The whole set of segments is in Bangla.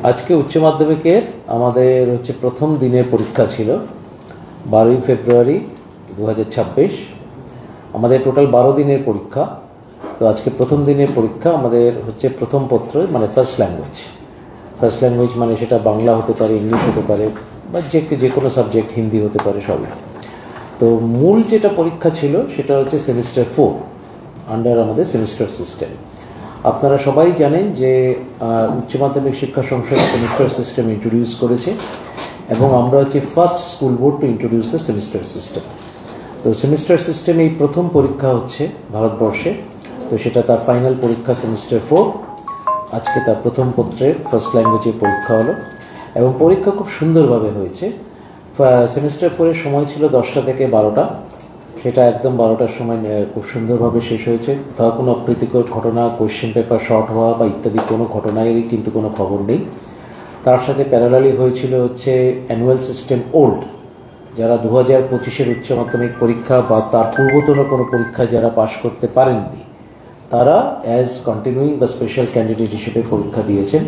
আজকে উচ্চ মাধ্যমিকের আমাদের প্রথম দিনের পরীক্ষা ছিল 12ই ফেব্রুয়ারি 2026। আমাদের টোটাল 12 দিনের পরীক্ষা। তো আজকে প্রথম দিনের পরীক্ষা আমাদের প্রথম পত্র, মানে ফার্স্ট ল্যাঙ্গুয়েজ মানে সেটা বাংলা হতে পারে, ইংলিশ হতে পারে, বা যে কোনো সাবজেক্ট, হিন্দি হতে পারে, সবই। তো মূল যেটা পরীক্ষা ছিল সেটা সেমিস্টার 4 আন্ডার আমাদের সেমিস্টার সিস্টেম। আপনারা সবাই জানেন যে উচ্চ মাধ্যমিক শিক্ষা সংসদ সেমিস্টার সিস্টেম ইন্ট্রোডিউস করেছে, এবং আমরা first school board to introduce the semester system. তো সেমিস্টার সিস্টেম এই প্রথম পরীক্ষা হচ্ছে ভারতবর্ষে। তো সেটা তার ফাইনাল পরীক্ষা সেমিস্টার 4। আজকে তার প্রথম পত্রের ফার্স্ট ল্যাঙ্গুয়েজের পরীক্ষা হলো, এবং পরীক্ষা খুব সুন্দরভাবে হয়েছে। সেমিস্টার 4-এর সময় ছিল 10টা থেকে 12টা, সেটা একদম 12টার সময় খুব সুন্দরভাবে শেষ হয়েছে। কোথাও কোনো অপ্রীতিকর ঘটনা, কোয়েশ্চেন পেপার শর্ট হওয়া বা ইত্যাদি কোনো ঘটনারই কিন্তু কোনো খবর নেই। তার সাথে প্যারালালি হয়েছিল অ্যানুয়াল সিস্টেম ওল্ড, যারা 2025-এর উচ্চ মাধ্যমিক পরীক্ষা বা তার পূর্বতন কোনো পরীক্ষা যারা পাশ করতে পারেননি, তারা অ্যাজ কন্টিনিউইং বা স্পেশাল ক্যান্ডিডেট হিসেবে পরীক্ষা দিয়েছেন।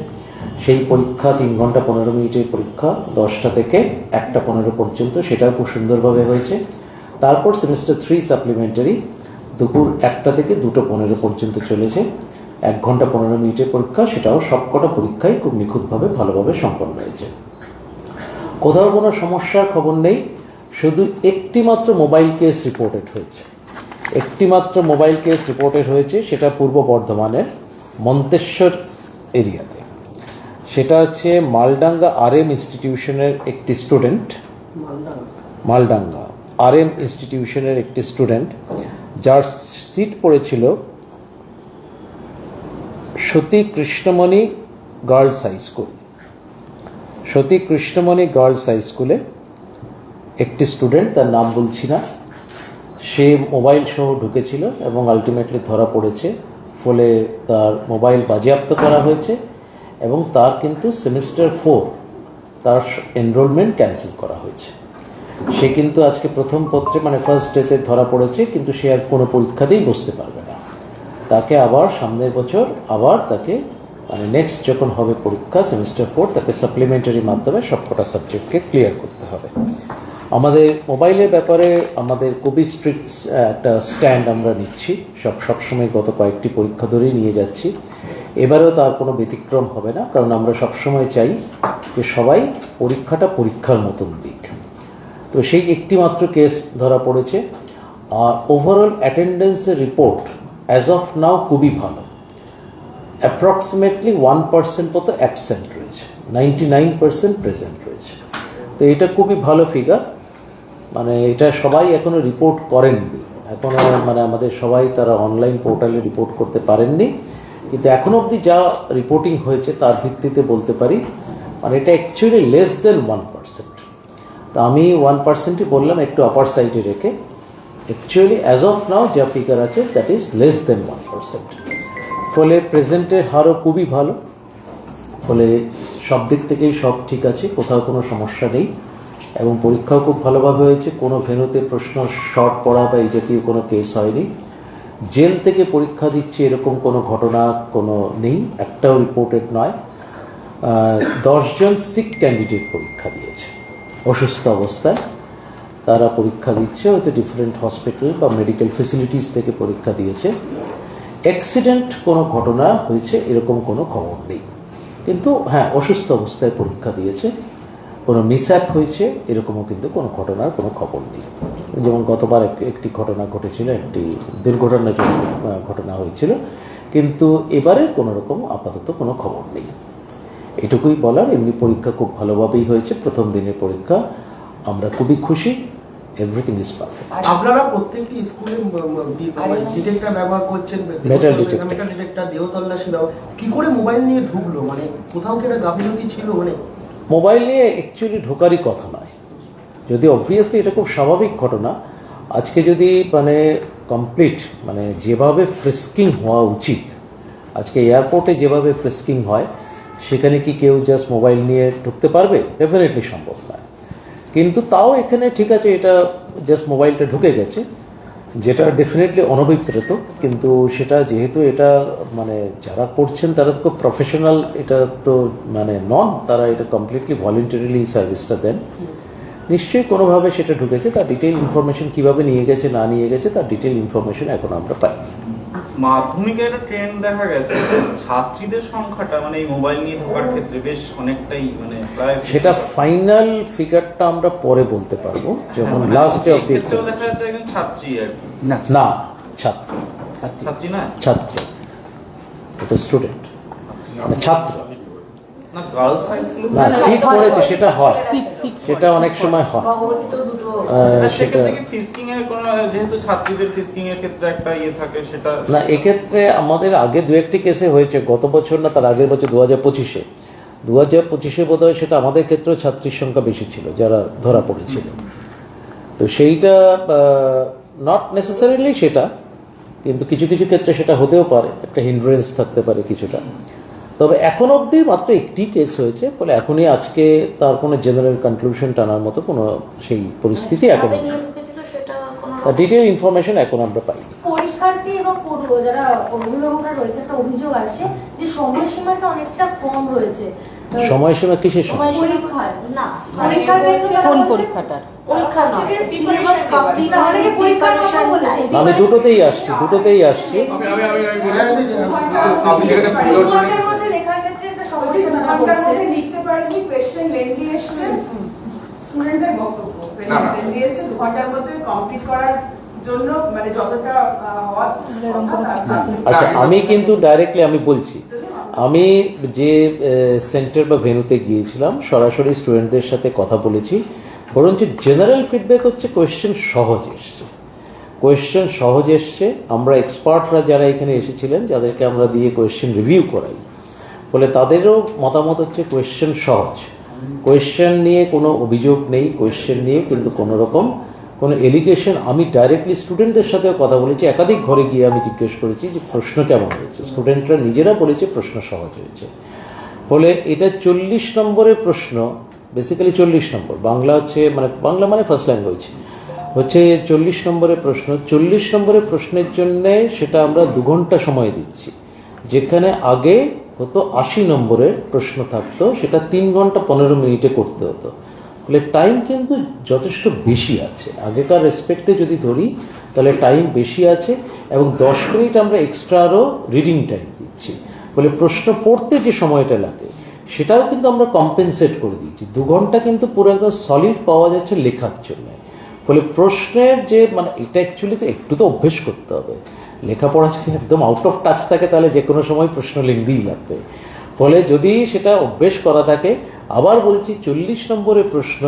সেই পরীক্ষা 3 ঘন্টা 15 মিনিটের পরীক্ষা, 10টা থেকে 1টা 15 পর্যন্ত, সেটাও খুব সুন্দরভাবে হয়েছে। তারপর সেমিস্টার 3 সাপ্লিমেন্টারি দুপুর 1টা থেকে 2টা 15 পর্যন্ত চলেছে, 1 ঘন্টা 15 মিনিটের পরীক্ষা। সেটাও সবকটা পরীক্ষাই খুব নিখুঁতভাবে ভালোভাবে সম্পন্ন হয়েছে। কোথাও কোনো সমস্যার খবর নেই। শুধু একটি মাত্র মোবাইল কেস রিপোর্টেড হয়েছে, সেটা পূর্ব বর্ধমানের মন্তেশ্বর এরিয়াতে। সেটা মালডাঙ্গা RM ইনস্টিটিউশনের একটি স্টুডেন্ট, মালডাঙ্গা RM ইনস্টিটিউশনের একটি স্টুডেন্ট, যার সিট পড়েছিল সতী কৃষ্ণমণি গার্লস হাই স্কুলে। একটি স্টুডেন্ট, তার নাম বলছি না, সে মোবাইল সহ ঢুকেছিল এবং আলটিমেটলি ধরা পড়েছে। ফলে তার মোবাইল বাজেয়াপ্ত করা হয়েছে, এবং তার কিন্তু সেমিস্টার 4 তার এনরোলমেন্ট ক্যান্সেল করা হয়েছে। সে কিন্তু আজকে প্রথম পত্রে, মানে ফার্স্ট ডেতে ধরা পড়েছে, কিন্তু সে আর কোনো পরীক্ষাতেই বসতে পারবে না। তাকে আবার সামনের বছর তাকে, মানে নেক্সট যখন হবে পরীক্ষা সেমিস্টার 4, তাকে সাপ্লিমেন্টারি মাধ্যমে সবকটা সাবজেক্টকে ক্লিয়ার করতে হবে। আমাদের মোবাইলের ব্যাপারে আমাদের খুবই স্ট্রিক্ট একটা স্ট্যান্ড আমরা নিচ্ছি, সবসময় গত কয়েকটি পরীক্ষা ধরেই নিয়ে যাচ্ছি। এবারেও তার কোনো ব্যতিক্রম হবে না, কারণ আমরা সবসময় চাই যে সবাই পরীক্ষাটা পরীক্ষার মতন দিক। তো সেই একটি মাত্র কেস ধরা পড়েছে। আর ওভারঅল অ্যাটেন্ডেন্সের রিপোর্ট অ্যাজ অফ নাও খুবই ভালো। অ্যাপ্রক্সিমেটলি 1% মতো অ্যাবসেন্ট রয়েছে, 99% প্রেজেন্ট রয়েছে। তো এটা খুবই ভালো ফিগার। মানে এটা সবাই এখনো রিপোর্ট করেননি, এখনো মানে আমাদের সবাই তারা অনলাইন পোর্টালে রিপোর্ট করতে পারেননি, কিন্তু এখনো অবধি যা রিপোর্টিং হয়েছে তার ভিত্তিতে বলতে পারি মানে এটা অ্যাকচুয়ালি লেস দেন 1%। তো আমি 1%ই বললাম একটু আপার সাইডে রেখে। অ্যাকচুয়ালি অ্যাজ অফ নাও যা ফিগার আছে দ্যাট ইজ লেস দেন 1%। ফলে প্রেজেন্টের হারও খুবই ভালো। ফলে সব দিক থেকেই সব ঠিক আছে, কোথাও কোনো সমস্যা নেই, এবং পরীক্ষাও খুব ভালোভাবে হয়েছে। কোনো ভেন্যুতে প্রশ্ন শর্ট পড়া বা এই জাতীয় কোনো কেস হয়নি। জেল থেকে পরীক্ষা দিচ্ছে এরকম কোনো ঘটনা কোনো নেই, একটাও রিপোর্টেড নয়। 10 জন সিক ক্যান্ডিডেট পরীক্ষা দিয়েছে অসুস্থ অবস্থায়, তারা পরীক্ষা দিচ্ছে, হয়তো ডিফারেন্ট হসপিটাল বা মেডিকেল ফেসিলিটিস থেকে পরীক্ষা দিয়েছে। অ্যাক্সিডেন্ট কোনো ঘটনা হয়েছে এরকম কোনো খবর নেই, কিন্তু হ্যাঁ অসুস্থ অবস্থায় পরীক্ষা দিয়েছে। কোনো মিসঅ্যাপ হয়েছে এরকমও কিন্তু কোনো ঘটনার কোনো খবর নেই। যেমন গতবার একটি ঘটনা ঘটেছিল, একটি দুর্ঘটনাজনিত ঘটনা হয়েছিল, কিন্তু এবারে কোনো রকম আপাতত কোনো খবর নেই। এটুকুই বলার। এমনি পরীক্ষা খুব ভালোভাবেই হয়েছে। প্রথম দিনের পরীক্ষা আমরা খুবই খুশি, এভরিথিং ইজ পারফেক্ট। আপনারা প্রত্যেকটি স্কুলে ডিটেক্টর ব্যবহার করছেন, মেটাল ডিটেক্টর, দেহ তল্লাশি ব্যবহার, কি করে মোবাইল নিয়ে ঢুকলো? মানে কোথাও কি একটা গাফিলতি ছিল? মানে মোবাইল নিয়ে অ্যাকচুয়ালি ঢোকারই কথা নয়, যদি অবভিয়াসলি এটা খুব স্বাভাবিক ঘটনা। আজকে যদি মানে কমপ্লিট মানে যেভাবে ফ্রিস্কিং হওয়া উচিত, আজকে এয়ারপোর্টে যেভাবে ফ্রিস্কিং হয়, সেখানে কি কেউ জাস্ট মোবাইল নিয়ে ঢুকতে পারবে? ডেফিনেটলি সম্ভব নয়। কিন্তু তাও এখানে ঠিক আছে, এটা জাস্ট মোবাইলটা ঢুকে গেছে, যেটা ডেফিনেটলি অনভিপ্রেত, কিন্তু সেটা যেহেতু এটা মানে যারা করছেন তারা তো খুব প্রফেশনাল, এটা তো মানে নন, তারা এটা কমপ্লিটলি ভলেন্টারিলি সার্ভিসটা দেন। নিশ্চয়ই কোনোভাবে সেটা ঢুকেছে, তার ডিটেইল ইনফরমেশন কীভাবে নিয়ে গেছে না নিয়ে গেছে তার ডিটেইল ইনফরমেশন এখন আমরা পাইনি। মাধ্যমিকে একটা ট্রেন্ড দেখা গেছে যে ছাত্রীদের সংখ্যাটা মানে এই মোবাইল নিয়ে ঢোকার ক্ষেত্রে বেশ অনেকটাই মানে প্রায় সেটা ফাইনাল ফিগারটা আমরা পরে বলতে পারবো যখন লাস্ট ডে অফ দি এক্ষেত্রেও দেখা যাচ্ছে একজন ছাত্রী আর কি। না, ছাত্র ছাত্রী না ছাত্র এটা স্টুডেন্ট মানে ছাত্র না গার্লস হাই স্কুল না, সিট পড়েছে সেটা হয়, সেটা অনেক সময় হয়। সেটা সেক্ষেত্রে ফিস্কিং এর কোন যেহেতু ছাত্রীদের ফিস্কিং এর ক্ষেত্রে একটা ইয়ে থাকে সেটা না, এক্ষেত্রে আমাদের আগে দু একটি কেসে হয়েছে, গত বছর না তার আগের বছর 2025-এ বোধ হয় সেটা আমাদের ক্ষেত্রেও ছাত্রীর সংখ্যা বেশি ছিল যারা ধরা পড়েছিল। তো সেইটা নট নেসেসারিলি সেটা, কিন্তু কিছু কিছু ক্ষেত্রে সেটা হতেও পারে, একটা হিন্ড্রেন্স থাকতে পারে কিছুটা। তবে এখন অবধি মাত্র একটি কেস হয়েছে, ফলে এখনই আজকে তার কোনো জেনারেল কনক্লুশন টানার মতো কোনো সেই পরিস্থিতি এখন তার ডিটেল ইনফরমেশন এখন আমরা পাই। পরীক্ষার্থী এবং পড়ুয়া যারা অভিভাবকরা রয়েছে একটা অভিযোগ আসে যে সময়সীমাটা অনেকটা কম রয়েছে। সময়সীমা কিসের সময়? পরীক্ষার না, পরীক্ষার কোন পরীক্ষাটার? পরীক্ষা না, সিলেবাস কমপ্লিট হলে পরীক্ষার কথা বলে। আমি দুটোতেই আসছি। রিপোর্টের মধ্যে লেখার ক্ষেত্রে একটা সমস্যা দেখা বলছে। লিখতে পারেনি, কোশ্চেন লেন্থি এসেছে, স্টুডেন্টদের বক্তব্য কোশ্চেন লেন্থি এসেছে, 2 ঘন্টার মধ্যে কমপ্লিট করার জন্য মানে যতটা হওয়ার আচ্ছা, আমি কিন্তু ডাইরেক্টলি আমি বলছি, আমি যে সেন্টার বা ভেন্যুতে গিয়েছিলাম সরাসরি স্টুডেন্টদের সাথে কথা বলেছি, বরঞ্চ জেনারেল ফিডব্যাক হচ্ছে কোয়েশ্চেন সহজ এসছে। আমরা এক্সপার্টরা যারা এখানে এসেছিলেন যাদেরকে আমরা দিয়ে কোয়েশ্চেন রিভিউ করাই, ফলে তাদেরও মতামত হচ্ছে কোয়েশ্চেন সহজ, কোয়েশ্চেন নিয়ে কোনো অভিযোগ নেই, কোয়েশ্চেন নিয়ে কিন্তু কোনো রকম কোনো এলিগেশন। আমি ডাইরেক্টলি স্টুডেন্টদের সাথেও কথা বলেছি, একাধিক ঘরে গিয়ে আমি জিজ্ঞেস করেছি যে প্রশ্ন কেমন হয়েছে, স্টুডেন্টরা নিজেরা বলেছে প্রশ্ন সহজ হয়েছে। ফলে এটা 40 নম্বরের প্রশ্ন, বেসিক্যালি 40 নম্বর, বাংলা হচ্ছে মানে বাংলা মানে ফার্স্ট ল্যাঙ্গুয়েজ হচ্ছে 40 নম্বরের প্রশ্ন। 40 নম্বরের প্রশ্নের জন্যে সেটা আমরা 2 ঘন্টা সময় দিচ্ছি, যেখানে আগে হতো 80 নম্বরের প্রশ্ন থাকতো, সেটা 3 ঘন্টা 15 মিনিটে করতে হতো। ফলে টাইম কিন্তু যথেষ্ট বেশি আছে, আগেকার রেসপেক্টে যদি ধরি তাহলে টাইম বেশি আছে, এবং 10 মিনিট আমরা এক্সট্রা আরও রিডিং টাইম দিচ্ছি। ফলে প্রশ্ন পড়তে যে সময়টা লাগে সেটাও কিন্তু আমরা কম্পেনসেট করে দিয়েছি। 2 ঘন্টা কিন্তু পুরো একদম সলিড পাওয়া যাচ্ছে লেখার জন্য। ফলে প্রশ্নের যে মানে এটা অ্যাকচুয়ালি তো একটু তো অভ্যেস করতে হবে, লেখাপড়া যদি একদম আউট অফ টাচ থাকে তাহলে যে কোনো সময় প্রশ্ন লিখতেই লাগবে। ফলে যদি সেটা অভ্যেস করা থাকে, আবার বলছি 40 নম্বরের প্রশ্ন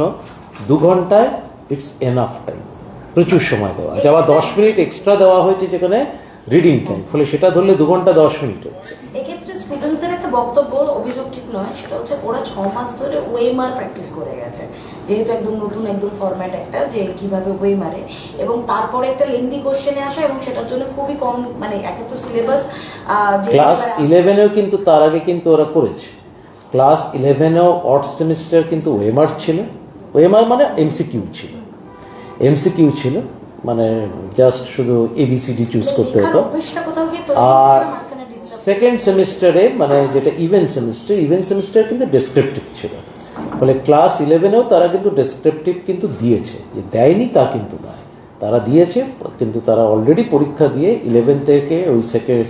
2 ঘন্টায় ইটস এনাফ টাইম, প্রচুর সময় দেওয়া আছে। আবার 10 মিনিট এক্সট্রা দেওয়া হয়েছে যেখানে রিডিং টাইম, ফলে সেটা ধরলে 2 ঘন্টা 10 মিনিট হচ্ছে। এক্ষেত্রে স্টুডেন্টসদের একটা বক্তব্য, অভিযোগ ঠিক নয়, সেটা হচ্ছে ওরা 6 মাস ধরে ওয়েমার প্র্যাকটিস করে গেছে, যেহেতু একদম নতুন একদম ফরম্যাট একটা যে কিভাবে ওয়ে মারে, এবং তারপরে একটা লেন্দি কোশ্চেনে আসা, এবং সেটার জন্য খুবই কম মানে একে তো সিলেবাস ক্লাস 11-এও কিন্তু তার আগে কিন্তু ওরা করেছে। ক্লাস 11-এও অড সেমিস্টার কিন্তু ওয়েমার ছিল, ওয়েমার মানে এমসিকিউ ছিল, মানে জাস্ট শুধু ABCD চুজ করতে হতো। আর সেকেন্ড সেমিস্টারে মানে যেটা ইভেন্ট সেমিস্টার কিন্তু ডেসক্রিপটিভ ছিল। ফলে ক্লাস 11-এও তারা কিন্তু ডেসক্রিপটিভ কিন্তু দিয়েছে, যে দেয়নি তা কিন্তু নয়, তারা দিয়েছে, কিন্তু তারা অলরেডি পরীক্ষা দিয়ে 11 থেকে ওই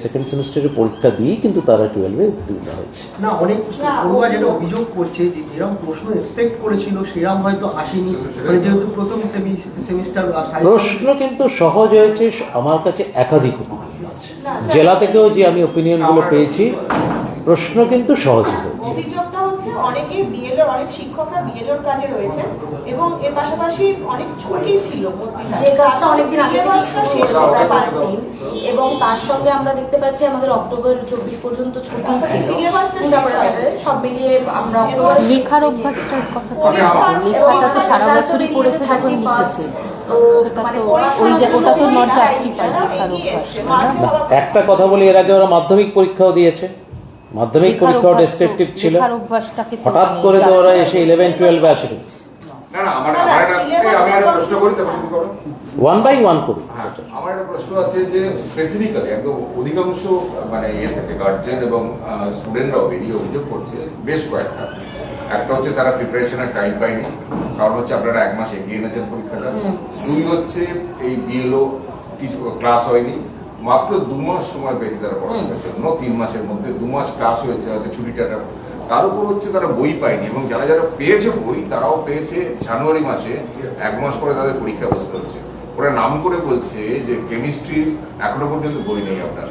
সেকেন্ড সেমিস্টারের পরীক্ষা দিয়েই কিন্তু তারা 12-এ উত্তীর্ণ হয়েছে। না, অনেক পড়ুয়া যেটা অভিযোগ করছে যে যেরকম প্রশ্ন এক্সপেক্ট করেছিল সেরকম হয়তো আসেনি, মানে যেহেতু প্রথম সেমিস্টার। প্রশ্ন কিন্তু সহজ হয়েছে, আমার কাছে একাধিক ওপিনিয়ন আছে, জেলা থেকেও যে আমি ওপিনিয়নগুলো পেয়েছি, প্রশ্ন কিন্তু সহজ হয়েছে। অভিযোগটা হচ্ছে অনেকেই বিএলএর, অনেক শিক্ষকরা বিএলএর কাজে রয়েছে এবং এর পাশাপাশি অনেক ছুটি ছিল, যে কাজটা অনেকদিন আগে থেকে শেষ হতে 5 দিন, এবং তার সঙ্গে আমরা দেখতে পাচ্ছি আমাদের অক্টোবর 24 পর্যন্ত ছুটি ছিল, সব মিলিয়ে আমরা লেখার অভ্যাসটার কথা তো লেখাটা তো সারা বছরই পড়েছে যখন লিখেছে, তো মানে ওই যে ওটা তো নট জাস্টিফাইড লেখার অভ্যাস। একটা কথা বলি, এর আগে ওরা মাধ্যমিক পরীক্ষাও দিয়েছে, মাধ্যমিক পরীক্ষাও ডেসক্রিপটিভ ছিল, হঠাৎ করে তো ওরা এসে 11-12-এ আসে। না, আমার একটা প্রশ্ন করি, তারপর শুরু করো। ওয়ান বাই ওয়ান করি। হ্যাঁ, আমার একটা প্রশ্ন আছে যে স্পেসিফিক্যালি একদম অধিকাংশ মানে থেকে গার্জেন এবং স্টুডেন্টরাও বেরিয়ে অভিযোগ করছে বেশ কয়েকটা। একটা হচ্ছে তারা প্রিপারেশনের টাইম পায়নি, কারণ হচ্ছে আপনারা 1 মাস এগিয়ে এনেছেন পরীক্ষাটা। 2 হচ্ছে এই বিএলও ক্লাস হয়নি, মাত্র 2 মাস সময় পেয়েছে তারা পড়াশোনার জন্য। 3 মাসের মধ্যে 2 মাস ক্লাস হয়েছে, হয়তো ছুটিটা। তার উপর হচ্ছে তারা বই পায়নি, এবং যারা যারা পেয়েছে বই তারাও পেয়েছে জানুয়ারি মাসে, 1 মাস পরে তাদের পরীক্ষা বসতে হচ্ছে। ওরা নাম করে বলছে যে কেমিস্ট্রি এখনো পর্যন্ত বই নেই আপনার।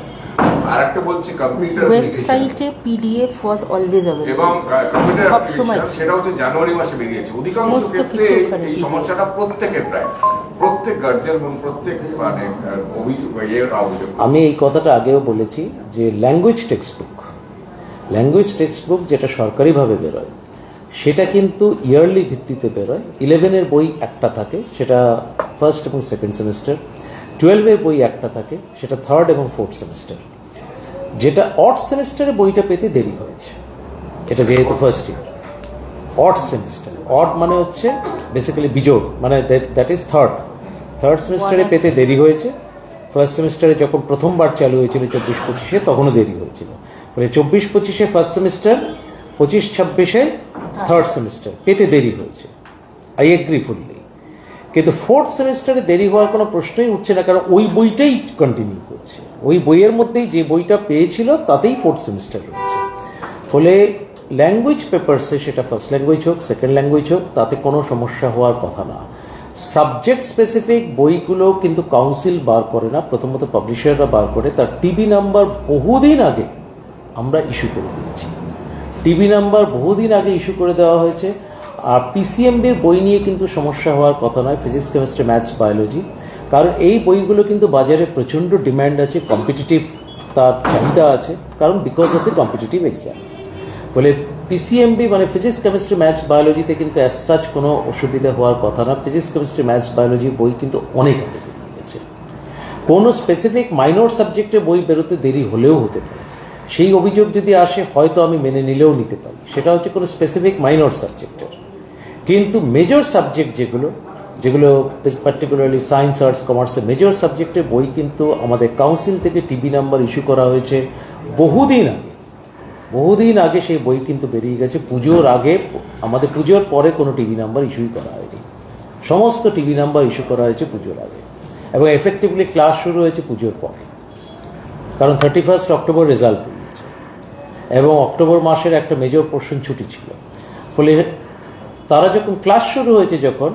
আর একটা বলছে কম্পিউটার ওয়েবসাইটে পিডিএফ ওয়াজ অলওয়েজ अवेलेबल এবং কম্পিউটার সবসময় অ্যাপ্লিকেশন, সেটা হচ্ছে জানুয়ারি মাসে বেরিয়েছে। অধিকাংশ সমস্ত ক্ষেত্রে কিছু ওখানে এই সমস্যাটা প্রত্যেক গার্জিয়ান এবং প্রত্যেক মানে অভিযোগ। আমি এই কথাটা আগেও বলেছি যে ল্যাঙ্গুয়েজ টেক্সট বুক যেটা সরকারিভাবে বেরোয় সেটা কিন্তু ইয়ারলি ভিত্তিতে বেরোয়। 11-এর বই একটা থাকে, সেটা ফার্স্ট এবং সেকেন্ড সেমিস্টার। 12-এর বই একটা থাকে, সেটা থার্ড এবং ফোর্থ সেমিস্টার। যেটা অড সেমিস্টারে বইটা পেতে দেরি হয়েছে, এটা যেহেতু first year odd semester, odd মানে হচ্ছে বেসিক্যালি বিজোড়, মানে দ্যাট ইজ থার্ড সেমিস্টারে পেতে দেরি হয়েছে। ফার্স্ট সেমিস্টারে যখন প্রথমবার চালু হয়েছিল 24-25-এ তখনও দেরি হয়েছিল। ফলে 24-25-এ ফার্স্ট সেমিস্টার, 25-26-এ থার্ড সেমিস্টার পেতে দেরি হয়েছে। I agree fully. কিন্তু ফোর্থ সেমিস্টারে দেরি হওয়ার কোনো প্রশ্নই উঠছে না, কারণ ওই বইটাই কন্টিনিউ করছে। ওই বইয়ের মধ্যেই যে বইটা পেয়েছিল তাতেই ফোর্থ সেমিস্টার রয়েছে। ফলে ল্যাঙ্গুয়েজ পেপারসে, সেটা ফার্স্ট ল্যাঙ্গুয়েজ হোক সেকেন্ড ল্যাঙ্গুয়েজ হোক, তাতে কোনো সমস্যা হওয়ার কথা না। সাবজেক্ট স্পেসিফিক বইগুলো কিন্তু কাউন্সিল বার করে না, প্রথমত পাবলিশাররা বার করে। তার টিবি নাম্বার বহুদিন আগে আমরা ইস্যু করে দিয়েছি, টিবি নাম্বার বহুদিন আগে ইস্যু করে দেওয়া হয়েছে। আর পিসিএমবির বই নিয়ে কিন্তু সমস্যা হওয়ার কথা নয়, ফিজিক্স কেমিস্ট্রি ম্যাথস বায়োলজি, কারণ এই বইগুলো কিন্তু বাজারে প্রচণ্ড ডিম্যান্ড আছে, কম্পিটিটিভ তার চাহিদা আছে, কারণ because of the competitive exam. বলে পিসিএমবি মানে ফিজিক্স কেমিস্ট্রি ম্যাথস বায়োলজিতে কিন্তু অ্যাজ সাচ কোনো অসুবিধা হওয়ার কথা না। ফিজিক্স কেমিস্ট্রি ম্যাথস বায়োলজি বই কিন্তু অনেক আগে বেরিয়ে গেছে। কোনো স্পেসিফিক মাইনর সাবজেক্টে বই বেরোতে দেরি হলেও হতে পারে, সেই অভিযোগ যদি আসে হয়তো আমি মেনে নিলেও নিতে পারি, সেটা হচ্ছে কোনো স্পেসিফিক মাইনর সাবজেক্টের। কিন্তু মেজর সাবজেক্ট যেগুলো পার্টিকুলারলি সায়েন্স আর্টস কমার্সের মেজর সাবজেক্টের বই কিন্তু আমাদের কাউন্সিল থেকে টিবি নাম্বার ইস্যু করা হয়েছে বহুদিন আগে সেই বই কিন্তু বেরিয়ে গেছে। পুজোর আগে, আমাদের পুজোর পরে কোনো টিভি নাম্বার ইস্যুই করা হয়নি, সমস্ত টিভি নাম্বার ইস্যু করা হয়েছে পুজোর আগে, এবং এফেক্টিভলি ক্লাস শুরু হয়েছে পুজোর পরে, কারণ 31 অক্টোবর রেজাল্ট বেরিয়েছে এবং অক্টোবর মাসের একটা মেজর পোর্শন ছুটি ছিল। ফলে তারা যখন ক্লাস শুরু হয়েছে যখন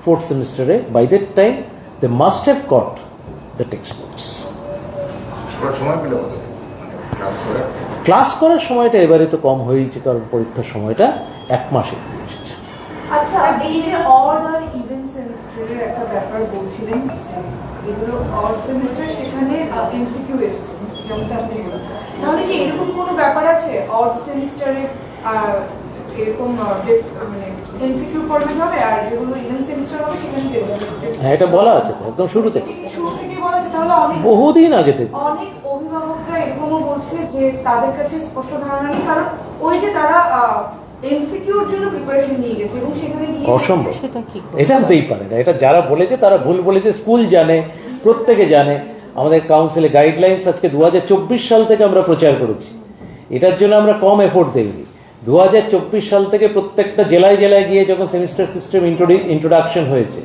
ফোর্থ সেমিস্টারে, by that time they must have got the text books. Class করার সময়টা এবারে তো কম হয়েছে, কারণ পরীক্ষার সময়টা 1 মাসে এগিয়ে এসেছে। আচ্ছা, এই যে অড আর ইভেন সেমিস্টারের একটা ব্যাপার বলছিলেন, যেগুলো অড সেমিস্টার সেখানে এমসিকিউ এসছে, যেমনটা আপনি বললেন, তাহলে কি এরকম কোনো ব্যাপার আছে অড সেমিস্টারে এরকম মানে এমসিকিউ ফরম্যাট হবে, আর যেগুলো ইভেন সেমিস্টার হবে সেখানে টেস্ট? হ্যাঁ, এটা বলা আছে তো একদম শুরু থেকে বলা আছে। তাহলে বহুদিন আগে থেকে অনেক অভিভাবকরা এরকমও বলছে যে তাদের কাছে স্পষ্ট ধারণা নেই, কারণ ওই যে তারা এমসিকিউর জন্য প্রিপারেশন নিয়ে গেছে এবং সেখানে গিয়ে অসম্ভব, সেটা কি এটা হতেই পারে না। এটা যারা বলেছে তারা ভুল বলেছে। স্কুল জানে, প্রত্যেকে জানে। আমাদের কাউন্সিলে গাইডলাইন্স আজকে 2024 সাল থেকে আমরা প্রচার করেছি, এটার জন্য আমরা কম এফোর্ট দেইনি। 2024 সাল থেকে প্রত্যেকটা জেলায় গিয়ে যখন সেমিস্টার সিস্টেম ইন্ট্রোডাকশন হয়েছে,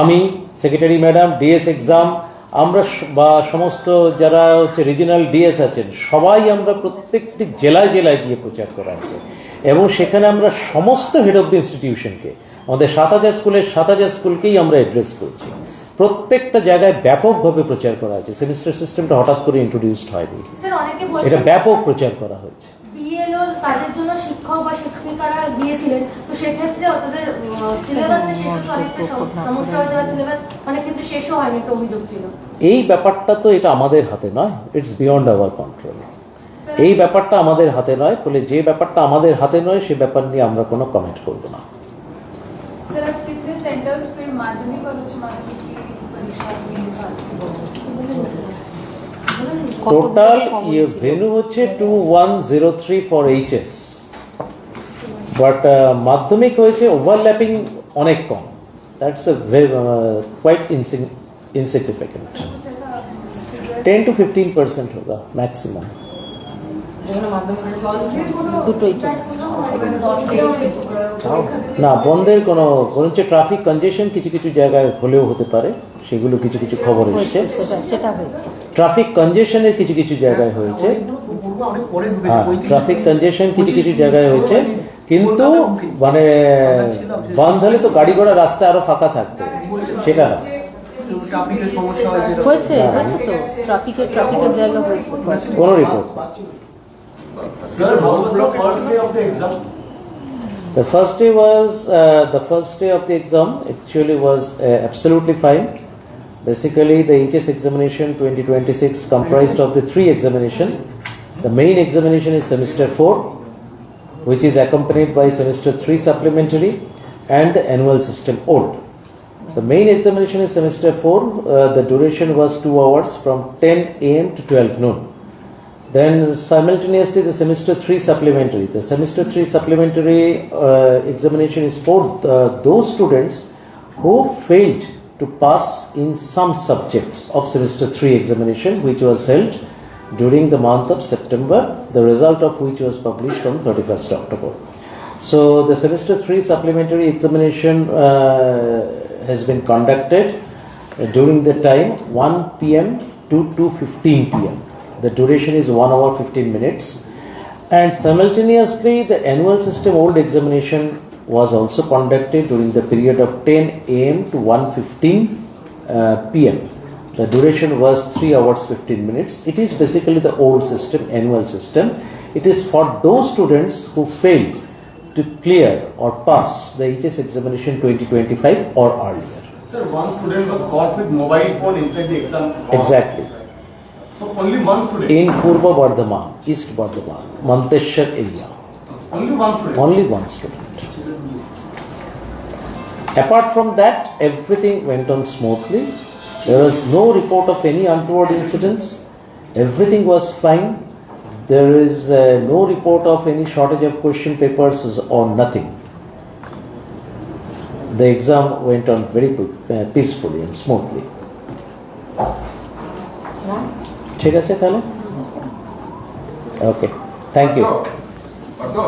আমি, সেক্রেটারি ম্যাডাম, ডিএস এক্সাম, আমরা বা সমস্ত যারা হচ্ছে রিজিনাল ডিএস আছেন, সবাই আমরা প্রত্যেকটি জেলায় গিয়ে প্রচার করা আছে। এবং সেখানে আমরা সমস্ত হেড অফ দ্য ইনস্টিটিউশনকে, আমাদের 7,000 স্কুলকেই আমরা অ্যাড্রেস করছি। প্রত্যেকটা জায়গায় ব্যাপকভাবে প্রচার করা হয়েছে। সেমিস্টার সিস্টেমটা হঠাৎ করে ইন্ট্রোডিউসড হয়নি, এটা ব্যাপক প্রচার করা হয়েছে। বিএলও কাজের জন্য শিক্ষক বা শিক্ষিকারা গিয়েছিলেন, তো সেক্ষেত্রে তাদের সিলেবাসে শেষ হতে অনেকটা সমস্যা হয়েছে, বা সিলেবাস অনেক ক্ষেত্রে শেষও হয়নি, একটা অভিযোগ ছিল। এই ব্যাপারটা তো এটা আমাদের হাতে নয়, ইটস বিয়ন্ড আওয়ার কন্ট্রোল। এই ব্যাপারটা আমাদের হাতে নয়, ফলে যে ব্যাপারটা আমাদের হাতে নয় সে ব্যাপার নিয়ে আমরা কোনো কমেন্ট করব না। सर, आज कितने सेंटर्स पे माध्यमिक और उच्च माध्यमिक की परीक्षा हुई इस साल? টোটাল ভেন্যু হচ্ছে 2103 ফর এইচএস, বাট মাধ্যমিক হয়েছে ওভারল্যাপিং অনেক কম, that's a very, quite insignificant. 10 to 15% होगा maximum. যেখানে মাধ্যমিক দুটোই চলছে। না বন্ধের কোনো বরঞ্চ ট্রাফিক কনজেশন কিছু কিছু জায়গায় হলেও হতে পারে, সেগুলো কিছু কিছু খবর হয়েছে, এসছে। সেটা হয়েছে। ট্রাফিক কনজেশনের কিছু কিছু জায়গায় হয়েছে, অনেক পরে ঢুকেছে, হ্যাঁ 35 ট্রাফিক কনজেশন কিছু কিছু জায়গায় হয়েছে, কিন্তু মানে বন্ধ হলে তো গাড়ি ঘোড়া রাস্তা আরো ফাঁকা থাকবে, সেটা না। ট্রাফিকের সমস্যা হয় যেটা হয়েছে হয়েছে তো ট্রাফিকের জায়গা হয়েছে। কোনো রিপোর্ট না। Sir, how was the first day of the exam? The first day of the exam actually was absolutely fine. Basically, the HS examination 2026 comprised of the 3 examination. The main examination is semester 4, which is accompanied by semester 3 supplementary and the annual system old. The main examination is semester 4. The duration was 2 hours from 10 a.m. to 12 noon. Then simultaneously the semester 3 supplementary. The semester 3 supplementary examination is for those students who failed to pass in some subjects of semester 3 examination, which was held during the month of September, the result of which was published on 31st October. So the semester 3 supplementary examination has been conducted during the time 1 p.m. to 2:15 p.m. The duration is 1 hour 15 minutes, and simultaneously the annual system old examination was also conducted during the period of 10 a.m. to 1:15 p.m. The duration was 3 hours 15 minutes. It is basically the old system, annual system. It is for those students who failed to clear or pass the HS examination 2025 or earlier. Sir, one student was caught with mobile phone inside the exam hall. Exactly. So only one student. In Purba Bardhaman, East Bardhaman, Manteshwar area. Only one student. Only one student. Apart from that, everything went on smoothly. There was no report of any untoward incidents. Everything was fine. There is no report of any shortage of question papers or nothing. The exam went on very peacefully and smoothly. ঠিক আছে তাহলে? Okay. Thank you. Partho,